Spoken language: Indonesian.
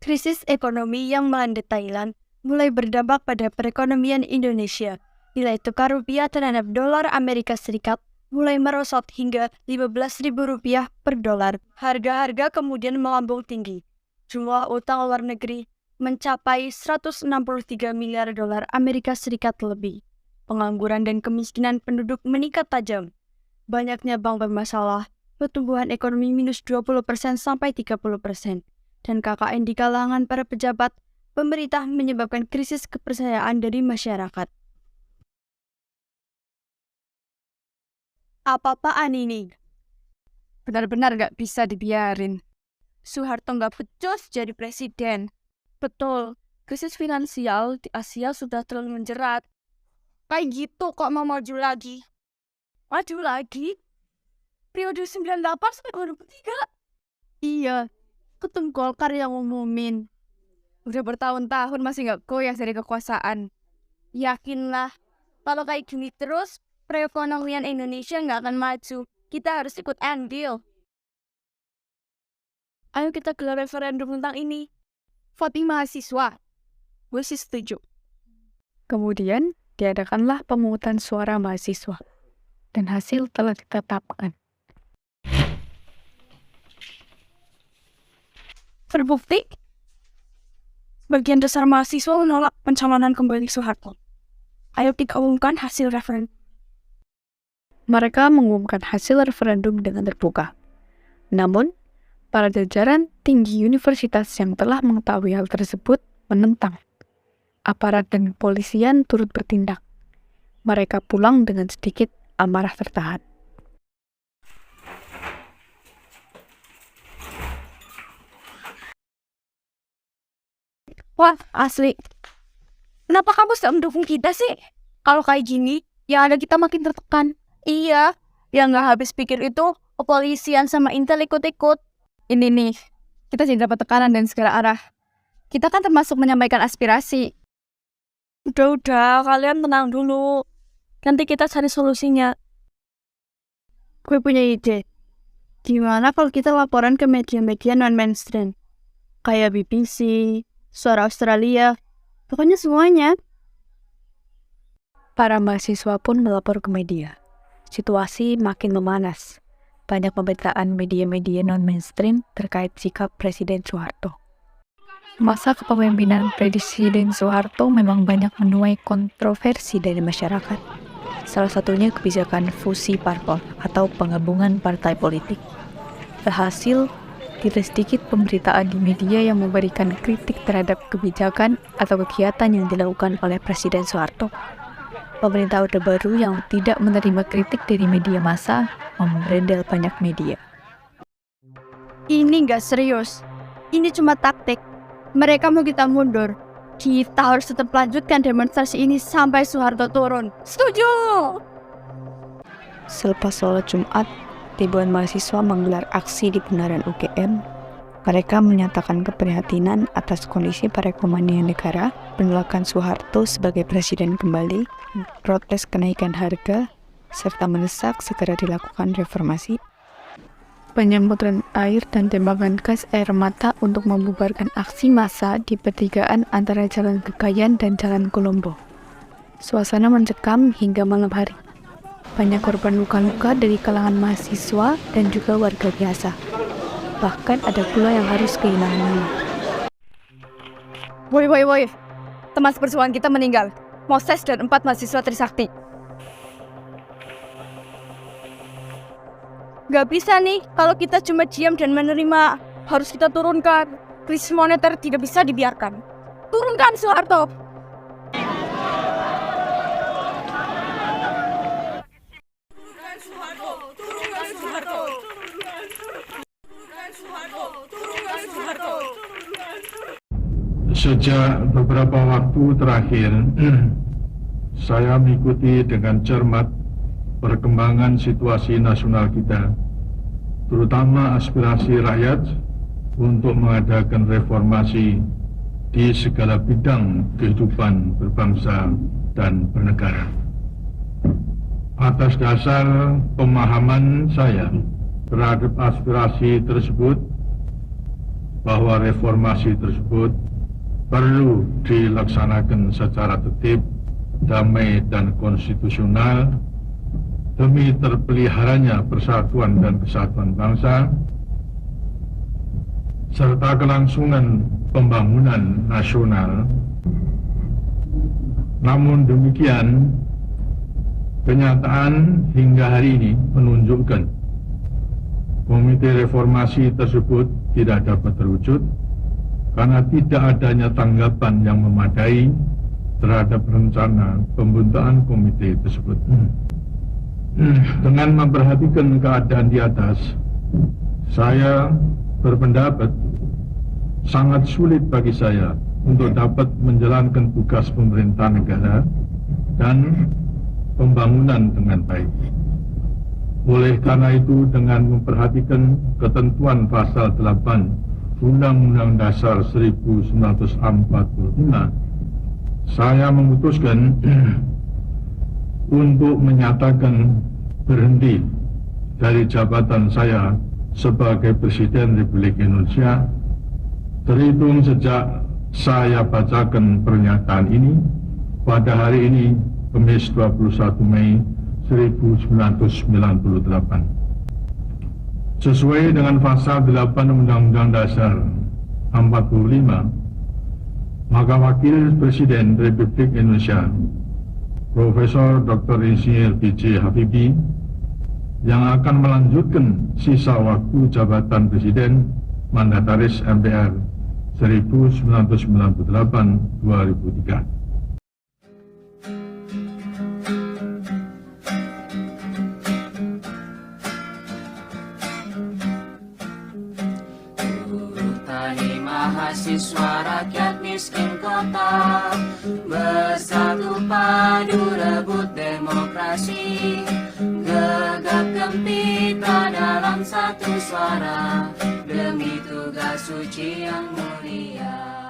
Krisis ekonomi yang melanda Thailand mulai berdampak pada perekonomian Indonesia. Nilai tukar rupiah terhadap dolar Amerika Serikat mulai merosot hingga Rp15.000 per dolar. Harga-harga kemudian melambung tinggi. Jumlah utang luar negeri mencapai 163 miliar dolar Amerika Serikat lebih. Pengangguran dan kemiskinan penduduk meningkat tajam. Banyaknya bank bermasalah, pertumbuhan ekonomi minus 20% sampai 30%. Dan KKN di kalangan para pejabat pemerintah menyebabkan krisis kepercayaan dari masyarakat. Apa-apaan ini? Benar-benar gak bisa dibiarin. Soeharto gak becus jadi presiden. Betul, krisis finansial di Asia sudah terlalu menjerat. Kayak gitu kok mau maju lagi. Maju lagi? Periode 98 sampai 2003? Iya, ketum Golkar yang umumin. Udah bertahun-tahun masih gak goyah dari kekuasaan. Yakinlah, kalau kayak gini terus, perekonomian Indonesia nggak akan maju. Kita harus ikut andil. Ayo kita gelar referendum tentang ini. Voting mahasiswa. Gue sih setuju. Kemudian, diadakanlah pemungutan suara mahasiswa. Dan hasil telah ditetapkan. Terbukti, sebagian besar mahasiswa menolak pencalonan kembali Soeharto. Ayo kita umumkan hasil referendum. Mereka mengumumkan hasil referendum dengan terbuka. Namun, para jajaran tinggi universitas yang telah mengetahui hal tersebut menentang. Aparat dan kepolisian turut bertindak. Mereka pulang dengan sedikit amarah tertahan. Wah, asli. Kenapa kamu tidak mendukung kita sih? Kalau kayak gini, yang ada kita makin tertekan. Iya, yang nggak habis pikir itu kepolisian sama Intel ikut-ikut. Ini nih, kita jadi dapat tekanan dan segala arah. Kita kan termasuk menyampaikan aspirasi. Udah, kalian tenang dulu. Nanti kita cari solusinya. Gue punya ide. Gimana kalau kita laporan ke media-media non-mainstream? Kayak BBC, Suara Australia, pokoknya semuanya. Para mahasiswa pun melapor ke media. Situasi makin memanas. Banyak pemberitaan media-media non-mainstream terkait sikap Presiden Soeharto. Masa kepemimpinan Presiden Soeharto memang banyak menuai kontroversi dari masyarakat. Salah satunya kebijakan fusi parpol atau penggabungan partai politik. Alhasil, tidak sedikit pemberitaan di media yang memberikan kritik terhadap kebijakan atau kegiatan yang dilakukan oleh Presiden Soeharto. Pemerintah Orde Baru yang tidak menerima kritik dari media massa membrandel banyak media. Ini nggak serius. Ini cuma taktik. Mereka mau kita mundur. Kita harus tetap lanjutkan demonstrasi ini sampai Soeharto turun. Setuju! Selepas sholat Jumat, ribuan mahasiswa menggelar aksi di bundaran UGM. Mereka menyatakan keprihatinan atas kondisi perekonomian negara, penolakan Soeharto sebagai presiden kembali, protes kenaikan harga, serta mendesak segera dilakukan reformasi. Penyemprotan air dan tembakan gas air mata untuk membubarkan aksi massa di pertigaan antara Jalan Gegayan dan Jalan Kolombo. Suasana mencekam hingga malam hari. Banyak korban luka-luka dari kalangan mahasiswa dan juga warga biasa. Bahkan ada pula yang harus kehilangan nyawa. Woi. Teman seperjuangan kita meninggal. Moses dan 4 mahasiswa Trisakti. Gak bisa nih, kalau kita cuma diam dan menerima. Harus kita turunkan. Krisis moneter tidak bisa dibiarkan. Turunkan Soeharto! Sejak beberapa waktu terakhir, saya mengikuti dengan cermat perkembangan situasi nasional kita, terutama aspirasi rakyat untuk mengadakan reformasi di segala bidang kehidupan berbangsa dan bernegara. Atas dasar pemahaman saya terhadap aspirasi tersebut, bahwa reformasi tersebut perlu dilaksanakan secara tertib, damai, dan konstitusional demi terpeliharanya persatuan dan kesatuan bangsa serta kelangsungan pembangunan nasional. Namun demikian, kenyataan hingga hari ini menunjukkan komite reformasi tersebut tidak dapat terwujud karena tidak adanya tanggapan yang memadai terhadap rencana pembentukan komite tersebut. Dengan memperhatikan keadaan di atas, saya berpendapat sangat sulit bagi saya untuk dapat menjalankan tugas pemerintah negara dan pembangunan dengan baik. Oleh karena itu, dengan memperhatikan ketentuan pasal 8 Undang-Undang Dasar 1945, saya memutuskan untuk menyatakan berhenti dari jabatan saya sebagai Presiden Republik Indonesia terhitung sejak saya bacakan pernyataan ini pada hari ini, Kamis 21 Mei 1998. Sesuai dengan pasal 8 Undang-Undang Dasar 45, maka Wakil Presiden Republik Indonesia Profesor Dr. Insinyur B.J. Habibie yang akan melanjutkan sisa waktu jabatan Presiden Mandataris MPR 1998-2003. Tani mahasiswa rakyat miskin kota, bersatu padu rebut demokrasi, gegap gempita dalam satu suara demi tugas suci yang mulia.